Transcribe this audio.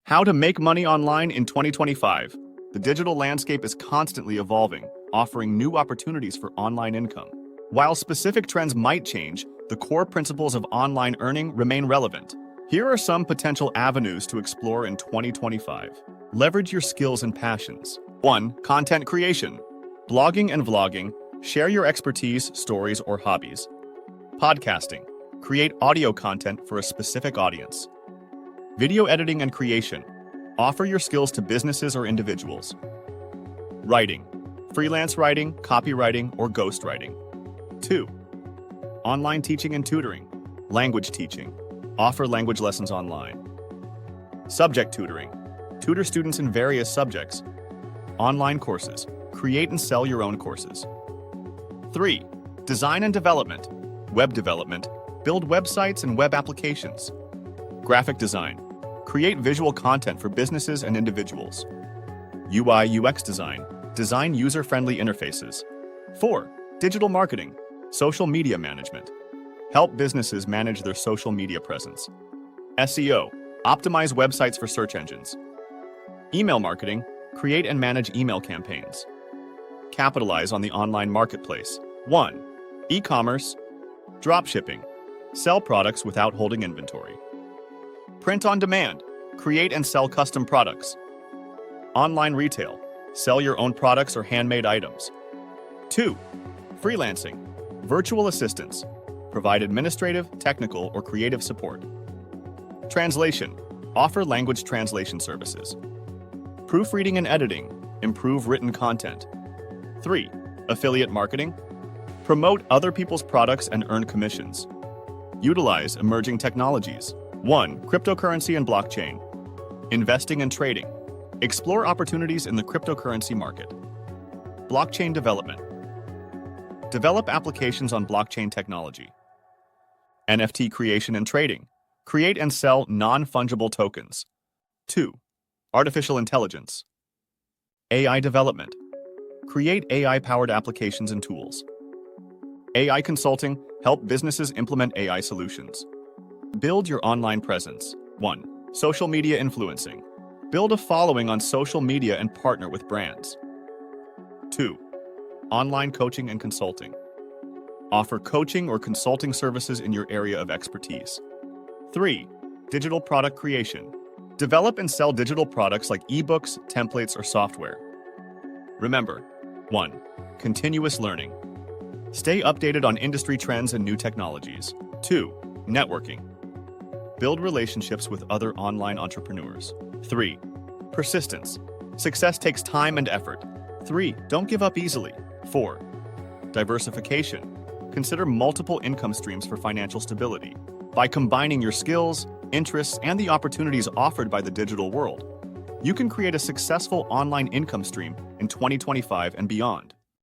How to make money online in 2025. The digital landscape is constantly evolving, offering new opportunities for online income. While specific trends might change, the core principles of online earning remain relevant. Here are some potential avenues to explore in 2025. Leverage your skills and passions. 1. Content creation. Blogging and vlogging. Share your expertise, stories, or hobbies. Podcasting. Create audio content for a specific audience. Video editing and creation. Offer your skills to businesses or individuals. Writing. Freelance writing, copywriting, or ghostwriting. 2. Online teaching and tutoring. Language teaching. Offer language lessons online. Subject tutoring. Tutor students in various subjects. Online courses. Create and sell your own courses. 3. Design and development. Web development. Build websites and web applications. Graphic design. Create visual content for businesses and individuals. UI/UX design. Design user-friendly interfaces. 4. Digital marketing. Social media management. Help businesses manage their social media presence. SEO. Optimize websites for search engines. Email marketing. Create and manage email campaigns. Capitalize on the online marketplace. 1. E-commerce. Dropshipping. Sell products without holding inventory. Print on demand. Create and sell custom products. Online retail. Sell your own products or handmade items. 2. Freelancing. Virtual assistants. Provide administrative, technical, or creative support. Translation. Offer language translation services. Proofreading and editing. Improve written content. 3. Affiliate marketing. Promote other people's products and earn commissions. Utilize emerging technologies. 1. Cryptocurrency and blockchain. Investing and trading. Explore opportunities in the cryptocurrency market. Blockchain development. Develop applications on blockchain technology. NFT creation and trading. Create and sell non-fungible tokens. 2. Artificial intelligence. AI development. Create AI-powered applications and tools. AI consulting. Help businesses implement AI solutions. Build your online presence. 1. Social media influencing. Build a following on social media and partner with brands. 2. Online coaching and consulting. Offer coaching or consulting services in your area of expertise. 3. Digital product creation. Develop and sell digital products like ebooks, templates, or software. Remember, 1. Continuous learning. Stay updated on industry trends and new technologies. 2. Networking. Build relationships with other online entrepreneurs. 3. Persistence. Success takes time and effort. 3. Don't give up easily. 4. Diversification. Consider multiple income streams for financial stability. By combining your skills, interests, and the opportunities offered by the digital world, you can create a successful online income stream in 2025 and beyond.